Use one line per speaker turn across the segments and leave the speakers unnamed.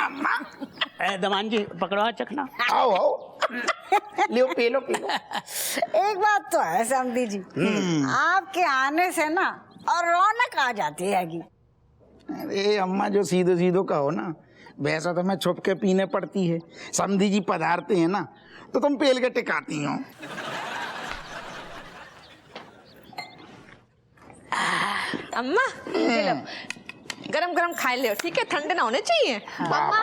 अम्मा दमान जी पकड़ो चखना।
आओ आओ, लो पी लो।
एक बात तो है समधी जी, आपके आने से ना और रौनक आ जाती हैगी।
अरे अम्मा जो सीधो सीधो कहो ना, वैसा तो मैं छुप के पीने पड़ती है। समधी जी पधारते हैं ना तो तुम पेल के टिकाती हो।
अम्मा चलो गरम गरम खा ले, ठीक है, ठंडे ना होने चाहिए।
अम्मा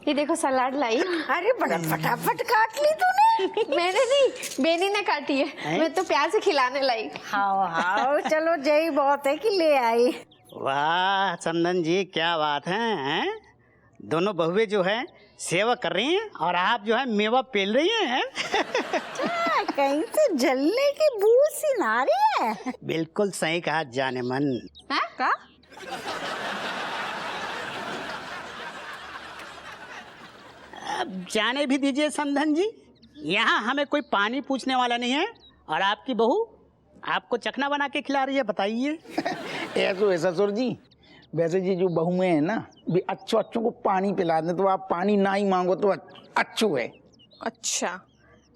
ये देखो सलाद लाई।
अरे बड़ा फटाफट काट ली तूने।
मैंने नहीं, बेनी ने काटी है। मैं तो प्यार से खिलाने लाई।
हाँ हाँ चलो यही बहुत है कि ले आई।
वाह चंदन जी क्या बात है, हैं? दोनों बहुएं जो है सेवा कर रही हैं और आप जो है मेवा पेल रही हैं।
कहीं से जलने की बू सी ना रही है।
बिल्कुल सही कहा जाने मन।
हैं का?
अब जाने भी दीजिए समधन जी, यहाँ हमें कोई पानी पूछने वाला नहीं है और आपकी बहू आपको चखना बना के खिला रही है, बताइए।
ऐसो है ससुर जी, वैसे जी जो बहुएं हैं ना भी अच्छों को पानी पिला दें, तो आप पानी ना ही मांगो तो अच्छो है।
अच्छा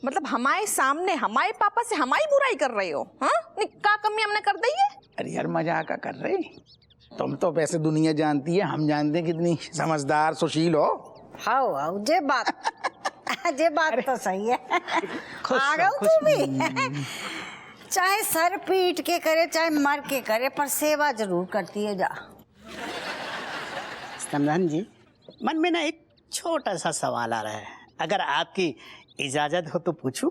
मतलब हमारे सामने हमारे पापा से हमारी बुराई कर रहे हो? हाँ क्या कमी हमने कर दी है?
अरे यार मजाक कर रहे, तुम तो वैसे दुनिया जानती है, हम जानते हैं कितनी समझदार सुशील हो।
हाँ हाँ जे बात तो सही है। आ गई तू भी। चाहे सर पीट के करे चाहे मर के करे, पर सेवा जरूर करती है। जा
समधन जी, मन में ना एक छोटा सा सवाल आ रहा है, अगर आपकी इजाजत हो तो पूछूं?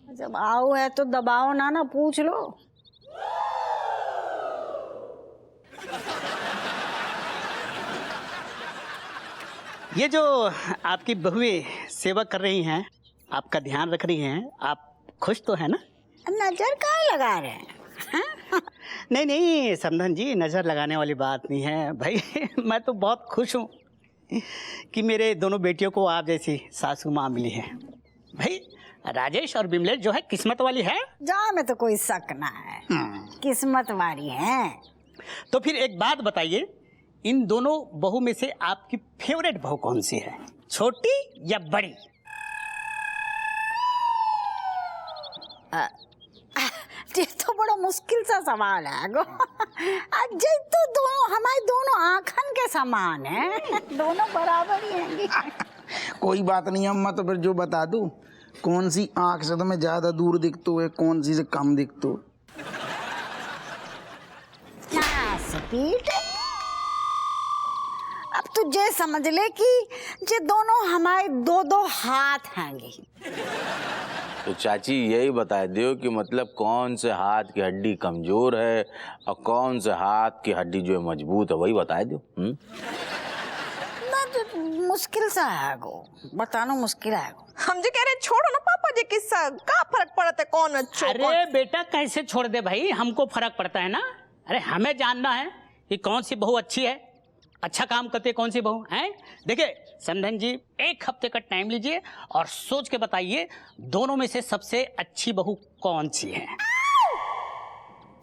जब आओ है तो दबाओ ना पूछ लो।
ये जो आपकी बहुएं सेवा कर रही हैं, आपका ध्यान रख रही हैं, आप खुश तो है ना?
नजर कहाँ लगा रहे हैं?
नहीं समधन जी, नजर लगाने वाली बात नहीं है भाई। मैं तो बहुत खुश हूँ कि मेरे दोनों बेटियों को आप जैसी सासू माँ मिली है। भाई राजेश और बिमलेश जो है किस्मत वाली है।
जा में तो कोई शक ना है, किस्मत वाली है।
तो फिर एक बात बताइए, इन दोनों बहू में से आपकी फेवरेट बहू कौन सी है, छोटी या बड़ी?
ये तो बड़ा मुश्किल सा सवाल है गो। अजय तो दोनों हमारे दोनों आँखन के समान है, दोनों बराबर ही हैं।
कोई बात नहीं अम्मा, तो फिर जो बता दूं, कौन सी आंख से तुम्हें ज्यादा दूर दिखतो है, कौन सी से कम दिखतो?
क्या स्पीड? अब तुझे समझ ले कि ये दोनों हमारे दो हाथ हैंगे।
तो चाची यही बता दो कि मतलब कौन से हाथ की हड्डी कमजोर है और कौन से हाथ की हड्डी जो है मजबूत है, वही बता दो।
ना तो मुश्किल सा है गो, बताना मुश्किल है गो।
हम जो कह रहे छोड़ो ना पापा जी, किस्सा का फर्क पड़ता है कौन अच्छा?
अरे बेटा कैसे छोड़ दे भाई, हमको फर्क पड़ता है ना। अरे हमें जानना है कि कौन सी बहू अच्छी है, अच्छा काम करते कौन सी बहू हैं। देखिए समधन जी, एक हफ्ते का टाइम लीजिए और सोच के बताइए दोनों में से सबसे अच्छी बहू कौन सी है।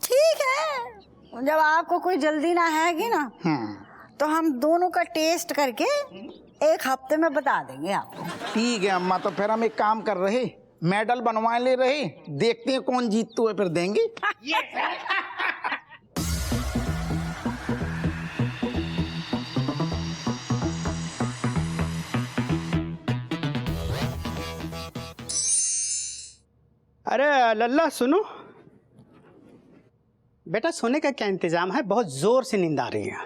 ठीक है, जब आपको कोई जल्दी ना हैगी ना, तो हम दोनों का टेस्ट करके एक हफ्ते में बता देंगे आपको।
ठीक है अम्मा, तो फिर हम एक काम कर रहे, मेडल बनवा ले रहे, देखते हैं कौन जीततो है, फिर देंगे।
अरे लल्ला सुनो बेटा, सोने का क्या इंतजाम है, बहुत जोर से नींद आ रही है।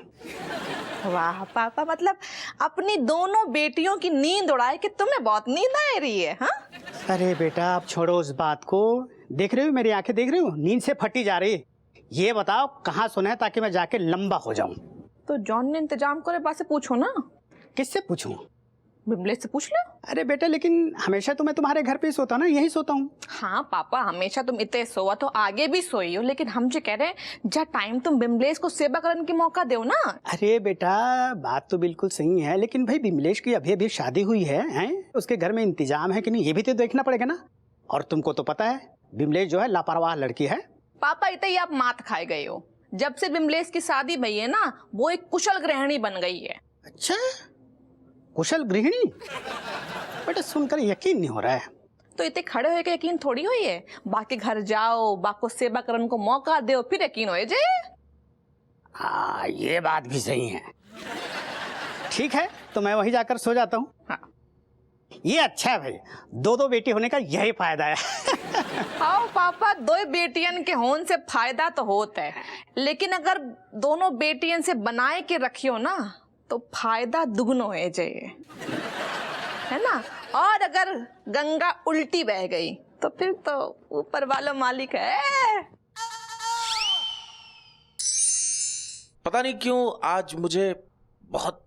वाह पापा, मतलब अपनी दोनों बेटियों की नींद उड़ाए कि तुम्हें बहुत नींद आ रही है। हाँ
अरे बेटा आप छोड़ो उस बात को, देख रहे हो मेरी आंखें देख रही हो, नींद से फटी जा रही। ये बताओ कहाँ सोना है ताकि मैं जाके लंबा हो जाऊं।
तो जॉन ने इंतजाम करे, पास से पूछो ना।
किससे पूछूं?
बिमलेश से पूछ लो।
अरे बेटा लेकिन हमेशा तो मैं तुम्हारे घर पे ही सोता ना, यही सोता हूँ।
हाँ पापा, हमेशा तुम इतने सोवा तो आगे भी सोई हो, लेकिन हम जो कह रहे हैं जा टाइम तुम बिमलेश को सेवा करने की मौका दो ना।
अरे बेटा बात तो बिल्कुल सही है, लेकिन भाई बिमलेश की अभी अभी शादी हुई है, उसके घर में इंतजाम है कि नहीं ये भी तो देखना पड़ेगा ना। और तुमको तो पता है बिमलेश जो है लापरवाह लड़की है।
पापा इतने ही आप मात खाए गए हो, जब से बिमलेश की शादी भई है ना, वो एक कुशल गृहिणी बन गई है।
अच्छा कुशल गृहिणी? बेटा सुनकर यकीन नहीं हो रहा है।
तो इतने खड़े होए के यकीन थोड़ी होई है, बाकी घर जाओ, बाको सेवा करने को मौका दो, फिर यकीन होए जे।
हाँ ये बात भी सही है। ठीक है तो मैं वहीं जाकर सो जाता हूँ।
हाँ।
ये अच्छा है भाई, दो दो बेटी होने का यही फायदा है।
आओ पापा, दो बेटियन के होने से फायदा तो होता है, लेकिन अगर दोनों बेटियन से बनाए के रखियो ना तो फायदा दुगनो हो जाए, है ना। और अगर गंगा उल्टी बह गई तो फिर तो ऊपर वाला मालिक है।
पता नहीं क्यों आज मुझे बहुत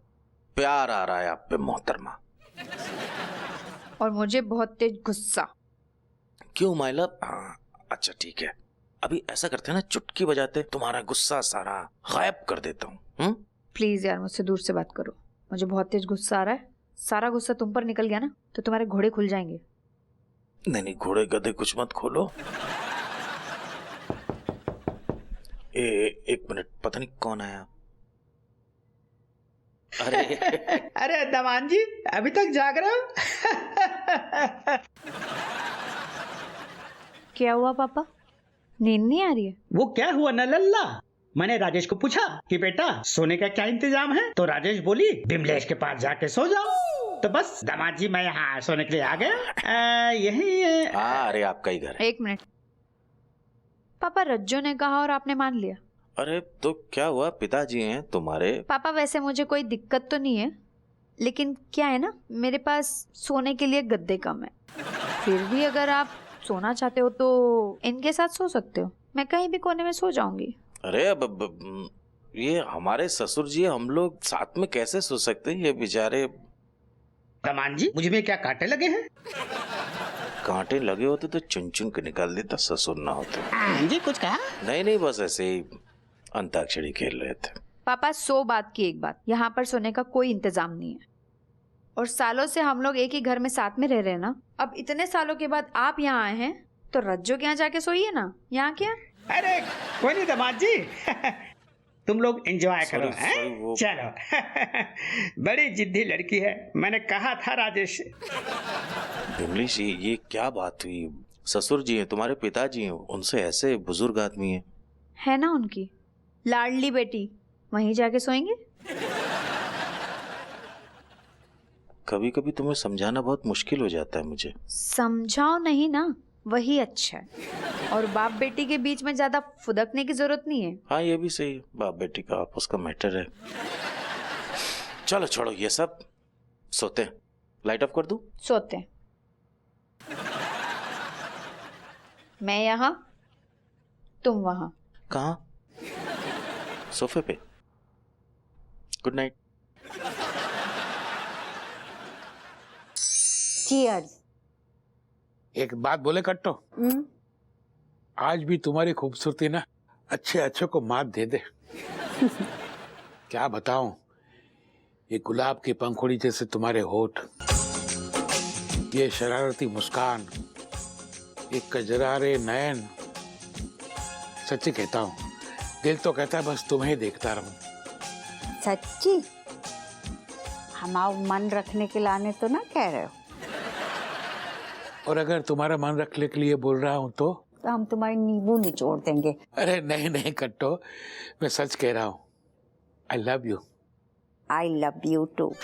प्यार आ रहा है आप पे मोहतरमा।
और मुझे बहुत तेज गुस्सा।
क्यों माय लव? हाँ अच्छा ठीक है, अभी ऐसा करते हैं ना, चुटकी बजाते तुम्हारा गुस्सा सारा गायब कर देता हूँ।
प्लीज यार मुझसे दूर से बात करो, मुझे बहुत तेज गुस्सा आ रहा है। सारा गुस्सा तुम पर निकल गया ना तो तुम्हारे घोड़े खुल जाएंगे।
नहीं नहीं, घोड़े गधे कुछ मत खोलो। एक मिनट, पता नहीं कौन आया। अरे
अरे दमान जी अभी तक जाग रहे हो?
क्या हुआ पापा, नींद नहीं आ रही है?
वो क्या हुआ न लल्ला, मैंने राजेश को पूछा कि बेटा सोने का क्या इंतजाम है, तो राजेश बोली बिमलेश के पास जाके सो जाओ। तो बस दामाद जी मैं यहाँ सोने के लिए आ गया। यही है।
हाँ अरे आपका ही घर है।
एक मिनट, पापा रज्जो ने कहा और आपने मान लिया?
अरे तो क्या हुआ, पिताजी हैं तुम्हारे।
पापा वैसे मुझे कोई दिक्कत तो नहीं है, लेकिन क्या है ना मेरे पास सोने के लिए गद्दे कम है। फिर भी अगर आप सोना चाहते हो तो इनके साथ सो सकते हो, मैं कहीं भी कोने में सो जाऊंगी।
अरे अब ये हमारे ससुर जी, हम लोग साथ में कैसे सो सकते हैं, ये बेचारे।
दमान जी मुझ में क्या कांटे लगे हैं?
कांटे लगे होते तो चुन चुन के निकाल देता, ससुर ना होते।
हाँ जी कुछ कहा?
नहीं नहीं, बस ऐसे ही अंताक्षरी खेल रहे थे।
पापा 100 बात की एक बात, यहाँ पर सोने का कोई इंतजाम नहीं है। और सालों से हम लोग एक ही घर में साथ में रह रहे हैं ना, अब इतने सालों के बाद आप यहाँ आए हैं तो रज्जो के यहाँ जाके सोइए ना, यहाँ क्या।
अरे कोई नहीं दमाद जी, तुम लोग एंजॉय करो।
Sorry,
हैं?
sorry, वो-
चलो। बड़ी जिद्दी लड़की है, मैंने कहा था राजेश से।
बिमलेश ये क्या बात हुई, ससुर जी हैं तुम्हारे, पिताजी हैं, उनसे ऐसे बुजुर्ग आदमी हैं।
है ना उनकी लाडली बेटी, वहीं जाके सोएंगे।
कभी कभी तुम्हें समझाना बहुत मुश्किल हो जाता है मुझे।
समझाओ नहीं ना, वही अच्छा है। और बाप बेटी के बीच में ज्यादा फुदकने की जरूरत नहीं है।
हाँ ये भी सही है, बाप बेटी का आपस का मैटर है। चलो छोड़ो ये सब, सोते हैं। लाइट ऑफ कर दूं?
सोते हैं। मैं यहाँ, तुम वहां।
कहाँ? सोफे पे। Good night.
चीयर्स।
एक बात बोले कट्टो, आज भी तुम्हारी खूबसूरती ना अच्छे अच्छे को मात दे दे। क्या बताऊं, ये गुलाब की पंखुड़ी जैसे तुम्हारे होठ, ये शरारती मुस्कान, ये कजरारे नयन, सच्ची कहता हूँ, दिल तो कहता है बस तुम्हें देखता रहूं।
सच्ची? हमारा मन रखने के लाने तो ना कह रहे हो?
और अगर तुम्हारा मन रखने के लिए बोल रहा हूँ तो
हम तुम्हारी नींबू निचोड़ देंगे।
अरे नहीं नहीं कट्टो, मैं सच कह रहा हूँ। I love you.
I love you too.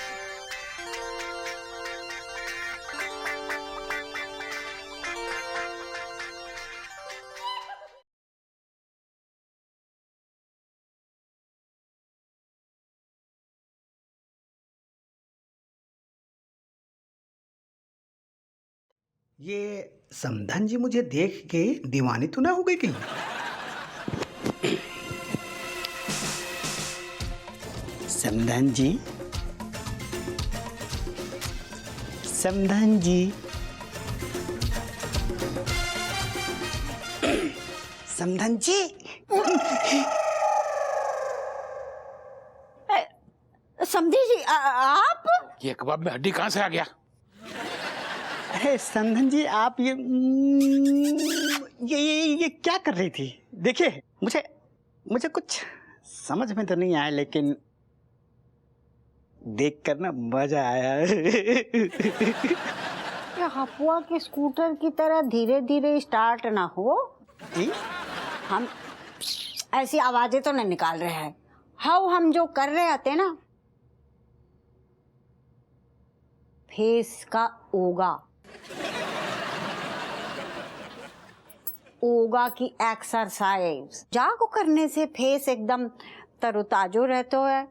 ये समधन जी मुझे देख के दीवानी तो ना हो गई कहीं? समधन जी, समधन जी, समधन जी।
समझी जी आप?
ये कबाब में हड्डी कहाँ से आ गया?
अरे समधन जी आप ये क्या कर रही थी? देखिए मुझे कुछ समझ में तो नहीं आया, लेकिन देख कर ना मजा आया।
ये हपुआ के स्कूटर की तरह धीरे धीरे स्टार्ट ना हो। हम ऐसी आवाजें तो नहीं निकाल रहे हैं। हाउ हम जो कर रहे थे ना, फेस का ओगा, ओगा की एक्सरसाइज जाको करने से फेस एकदम तरोताजो रहतो है,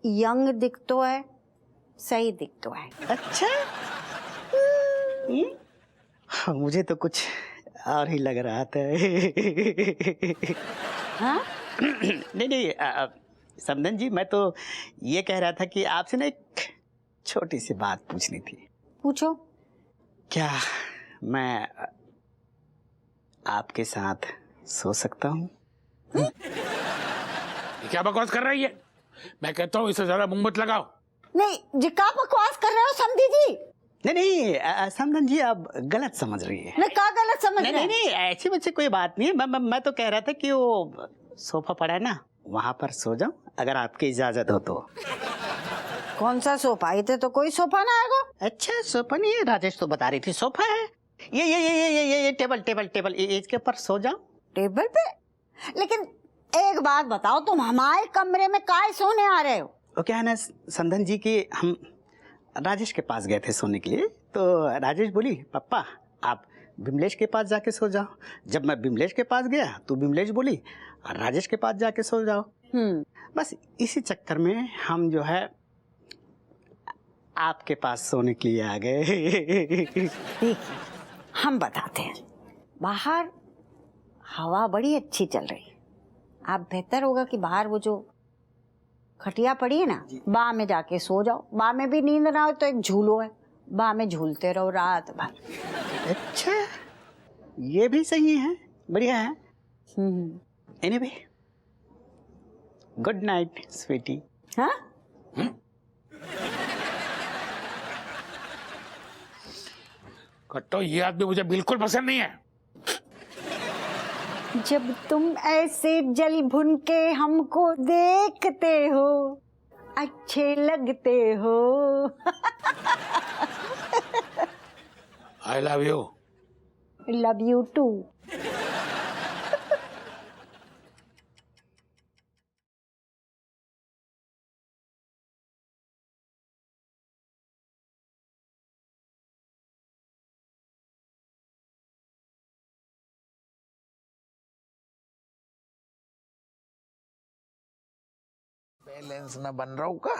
यंग दिखतो है, सही दिखतो है।
अच्छा। हाँ, मुझे तो कुछ और ही लग रहा था।
हाँ?
नहीं, समधन जी, मैं तो ये कह रहा था कि आपसे ना एक छोटी सी बात पूछनी थी।
पूछो।
क्या मैं आपके साथ सो सकता हूँ?
क्या बकवास कर रही है? मैं कहता हूँ इसे जरा मुंह मत लगाओ।
नहीं जी, क्या बकवास कर रहे हो समधी जी?
नहीं, समधन जी आप गलत समझ रही है।
नहीं, क्या गलत समझ रहे हैं?
नहीं, ऐसी मुझसे कोई बात नहीं है। मैं तो कह रहा था कि वो सोफा पड़ा है ना, वहां पर सो जाऊं, अगर आपकी इजाजत हो तो।
कौन सा सोफा? इधर तो कोई सोफा ना आएगा।
अच्छा, सोफा नहीं है? राजेश तो बता रही थी सोफा है। ये टेबल इसके ऊपर सो जाओ।
टेबल पे? लेकिन एक बात बताओ, तुम हमारे कमरे में काहे सोने आ रहे हो?
वो क्या है ना समधन जी की, हम राजेश के पास गए थे सोने के लिए, तो राजेश बोली पापा आप बिमलेश के पास जाके सो जाओ। जब मैं बिमलेश के पास गया तो बिमलेश बोली राजेश के पास जाके सो जाओ। बस इसी चक्कर में हम जो है आपके पास सोने के लिए आ गए।
देखिए, हम बताते हैं, बाहर हवा बड़ी अच्छी चल रही है। आप बेहतर होगा कि बाहर वो जो खटिया पड़ी है ना, बा में जाके सो जाओ। बा में भी नींद ना हो तो एक झूलो है, बा में झूलते रहो रात भर।
अच्छा, ये भी सही है, बढ़िया है। Anyway, good night sweetie.
हाँ?
कट्टो, ये आदमी मुझे बिल्कुल पसंद नहीं है।
जब तुम ऐसे जल भुन के हमको देखते हो, अच्छे लगते हो।
I love you.
Love you too.
Balance न बन रहा का?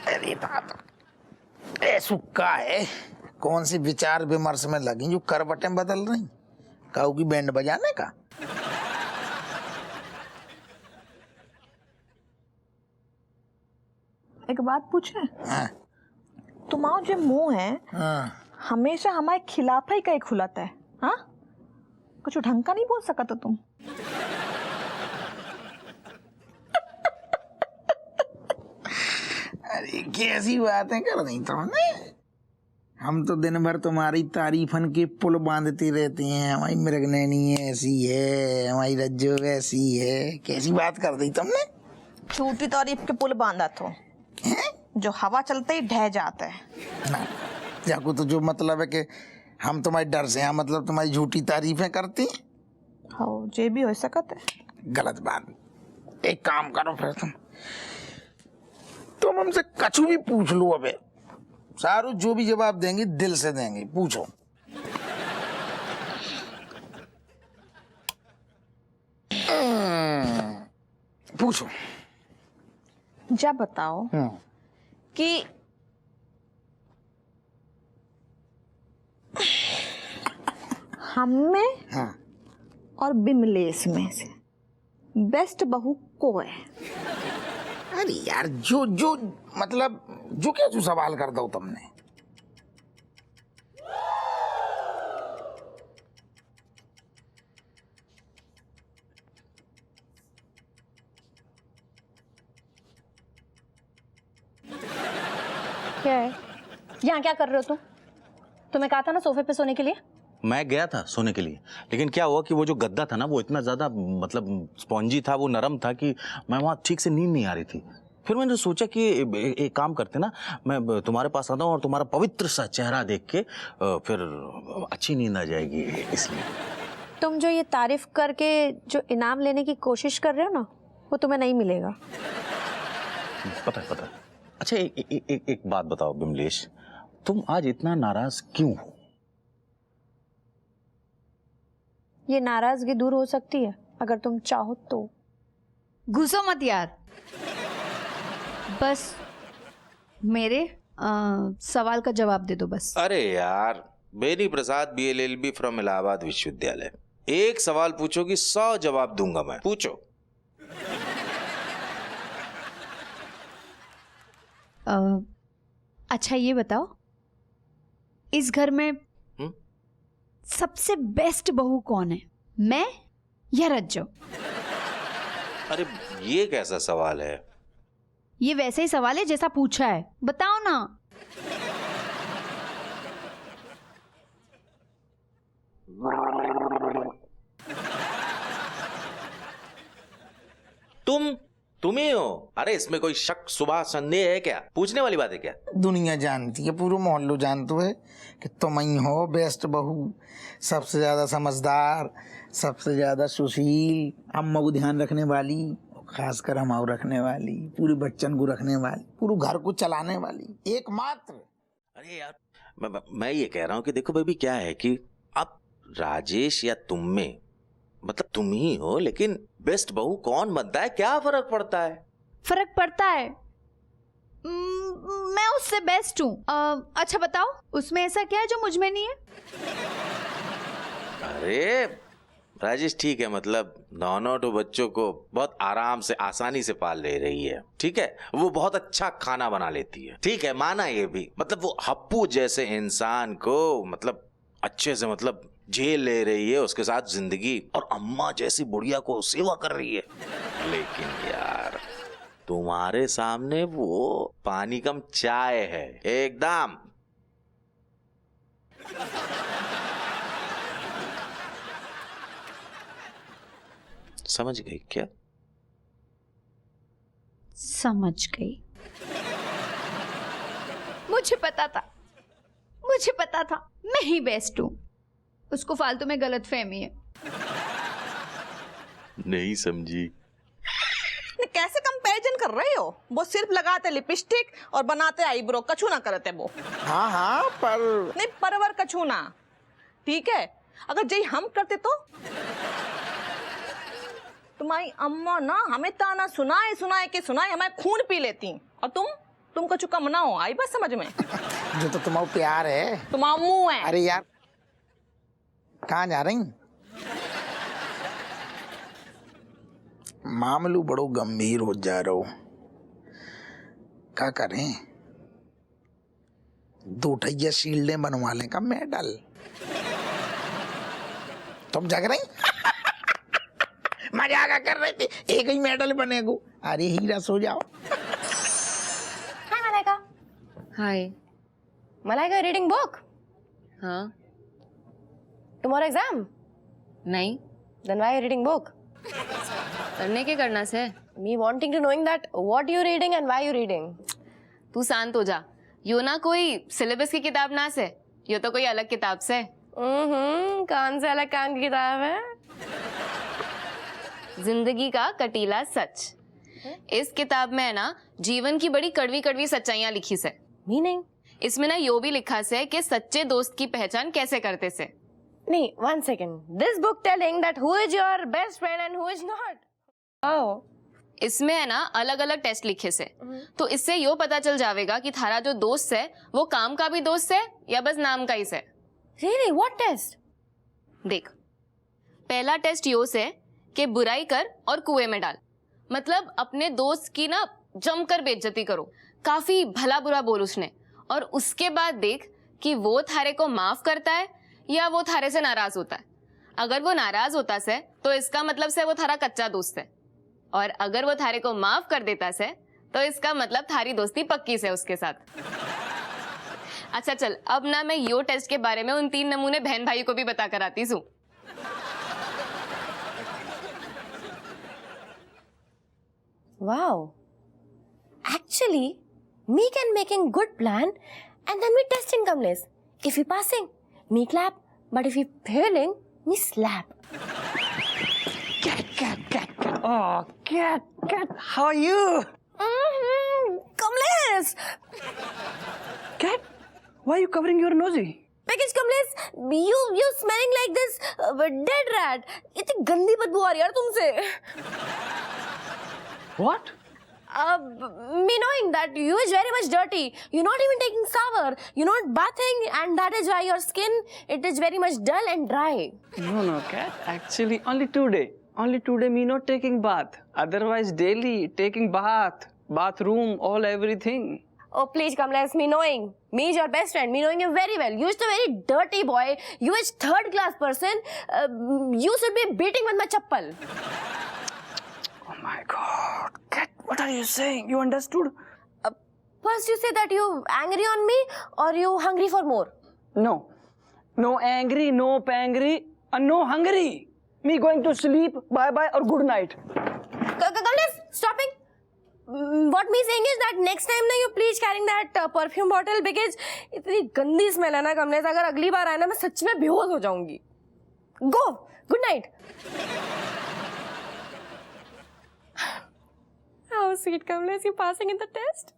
अरे बाप, ए सुक्का है। कौन सी विचार विमर्श में लगी जो करवटें बदल रही, काऊ की बैंड बजाने का।
एक बात पूछे?
हाँ।
तुम्हारा जो मुंह है,
हाँ।
हमेशा हमारे खिलाफ ही कहीं खुलाता है। हाँ, कुछ ढंग का नहीं बोल सका तो तुम?
अरे कैसी बातें कर रही तुमने? हम तो दिन भर तुम्हारी तारीफन के पुल बांधते रहते हैं। हमारी मृगनैनी ऐसी है, हमारी रज्जो वैसी है। कैसी बात कर दी तुमने?
झूठी तारीफ के पुल बांधा तो जो हवा चलते ही ढह जाता है
ना, जाको तो जो मतलब है कि हम तुम्हारे डर से हैं, मतलब तुम्हारी झूठी तारीफें करती हैं।
हाँ, जे भी हो सकता है।
गलत बात। एक काम करो फिर, तुम हमसे कछु भी पूछ लो। अबे सारू जो भी जवाब देंगे दिल से देंगे, पूछो। पूछो।
जब बताओ कि हम में और बिमलेश में से बेस्ट बहू को है?
अरे यार, जो जो मतलब जो क्या जो सवाल कर दो तुमने।
क्या है यहाँ? क्या कर रहे हो तुम? तुम्हें कहा था ना सोफे पे सोने के लिए।
मैं गया था सोने के लिए, लेकिन क्या हुआ कि वो जो गद्दा था ना वो इतना ज्यादा मतलब स्पॉन्जी था, वो नरम था कि मैं वहां ठीक से नींद नहीं आ रही थी। फिर मैंने सोचा कि एक काम करते ना, मैं तुम्हारे पास आता हूँ और तुम्हारा पवित्र सा चेहरा देख के फिर अच्छी नींद आ जाएगी, इसलिए।
तुम जो ये तारीफ करके जो इनाम लेने की कोशिश कर रहे हो ना, वो तुम्हें नहीं मिलेगा।
पता है। अच्छा एक बात बताओ बिमलेश, तुम आज इतना नाराज क्यों हो?
ये नाराजगी दूर हो सकती है अगर तुम चाहो तो।
घुसो मत यार, बस मेरे सवाल का जवाब दे दो बस।
अरे यार, बेनी प्रसाद BLLB फ्रॉम इलाहाबाद विश्वविद्यालय, एक सवाल पूछोगी 100 जवाब दूंगा मैं, पूछो।
अच्छा ये बताओ, इस घर में सबसे बेस्ट बहू कौन है, मैं या रज्जो?
अरे ये कैसा सवाल है?
ये वैसे ही सवाल है जैसा पूछा है, बताओ ना।
तुम ही हो? अरे इसमें कोई शक शुबा संदेह है क्या? पूछने वाली बात है क्या?
दुनिया जानती है, पूरा मोहल्लो जानते है कि तुम ही हो बेस्ट बहू, सबसे ज्यादा समझदार, सबसे ज्यादा सुशील, अम्मा को ध्यान रखने वाली, खासकर हम रखने वाली, पूरे बच्चन को रखने वाली, पूरे घर को चलाने वाली, एकमात्र।
अरे यार मैं ये कह रहा हूँ कि देखो बेबी, क्या है कि अब राजेश या तुम में, मतलब तुम ही हो, लेकिन बेस्ट बहू कौन बनता है, क्या फर्क पड़ता है?
फर्क पड़ता है, मैं उससे बेस्ट हूँ। अच्छा बताओ, उसमें ऐसा क्या है जो मुझ में नहीं है?
अरे राजेश ठीक है, मतलब दोनों तो बच्चों को बहुत आराम से आसानी से पाल ले रही है, ठीक है, वो बहुत अच्छा खाना बना लेती है, ठीक है, माना ये भी, मतलब वो हप्पू जैसे इंसान को मतलब अच्छे से मतलब झेल ले रही है, उसके साथ जिंदगी, और अम्मा जैसी बुढ़िया को सेवा कर रही है। लेकिन यार तुम्हारे सामने वो पानी कम चाय है एकदम। समझ गई क्या?
समझ गई। मुझे पता था मैं ही बेस्ट हूँ, उसको फालतू में गलत फहमी है।
नहीं समझी?
कैसे कंपैरिजन कर रहे हो? वो सिर्फ लगाते लिपस्टिक और बनाते आईब्रो, कछू ना करते वो।
हाँ पर
नहीं, परवर कछू ना, ठीक है। अगर जय हम करते तो तुम्हारी अम्मा ना हमें ताना सुनाए हमें खून पी लेती, और तुम कछु कम ना हो, आई बस समझ में।
जो तो तुम्हारा प्यार है,
तुम्हारा मुंह है।
अरे यार कहाँ जा रही? मामलू बड़ो गंभीर हो जा रहा हो, क्या करें? 2 ठैया शील्डें बनवा लें का मेडल। तुम जग रही? मजाक कर रहे थे, एक ही मेडल बनेगो। अरे हीरा सो जाओ।
Hi Malaika.
Hi.
Malaika reading book?
हाँ।
Tomorrow exam?
नहीं।
Then why reading book?
करने के करना से?
Me wanting to knowing that what you reading and why you reading.
तू शांत हो जा, यो ना कोई सिलेबस की किताब ना से, यो तो कोई अलग किताब से।
कौन से अलग काम की किताब है?
जिंदगी का कटीला सच। इस किताब में है ना जीवन की बड़ी कड़वी कड़वी सच्चाइयां लिखी से।
मीनिंग?
इसमें ना यो भी लिखा से कि सच्चे दोस्त की पहचान कैसे करते से।
नहीं, one second. This book telling that who is your best friend and who is not. Oh.
इसमें है ना अलग अलग टेस्ट लिखे से, तो इससे यो पता चल जाएगा कि थारा जो दोस्त है वो काम का भी दोस्त है या बस नाम का ही से।
Really? What test?
देख, पहला टेस्ट यो से कि बुराई कर और कुएं में डाल, मतलब अपने दोस्त की ना जमकर बेइज्जती करो, काफी भला बुरा बोल उसने, और उसके बाद देख कि वो थारे को माफ करता है या वो थारे से नाराज होता है। अगर वो नाराज होता से तो इसका मतलब से वो थारा कच्चा दोस्त है, और अगर वो थारे को माफ कर देता से तो इसका मतलब थारी दोस्ती पक्की से उसके साथ। अच्छा चल, अब ना मैं यो टेस्ट के बारे में उन 3 नमूने बहन भाई को भी बता कर आती हूँ।
Wow. Actually, me can making good plan and then we testing Kamlesh. If we passing, me clap. But if we failing, me slap.
Oh, Cat, how are you?
Kamlesh!
Cat, why are you covering your nosy?
Because Kamlesh, you smelling like this dead rat. इतनी गंदी बदबू आ रही है यार तुमसे.
What?
Me knowing that you is very much dirty. You're not even taking shower. You're not bathing, and that is why your skin it is very much dull and dry.
No, Cat. Actually, only today me not taking bath. Otherwise, daily taking bath, bathroom, all everything.
Oh please, Kamlesh, me knowing. Me is your best friend. Me knowing you very well. You is a very dirty boy. You is third class person. You should be beating with my chappal.
Oh my God, Cat, what are you saying? You understood?
First you say that you angry on me or you hungry for more.
No angry, no pangry, and no hungry. Me going to sleep. Bye or good night.
Kamlesh, stopping. What me saying is that next time ना you please carrying that perfume bottle because इतनी गंदी smell है ना कमलेश अगर अगली बार आए ना मैं सच में बेहोश हो जाऊंगी. Go. Good night. How sweet, Kamlesh, you passing in the test?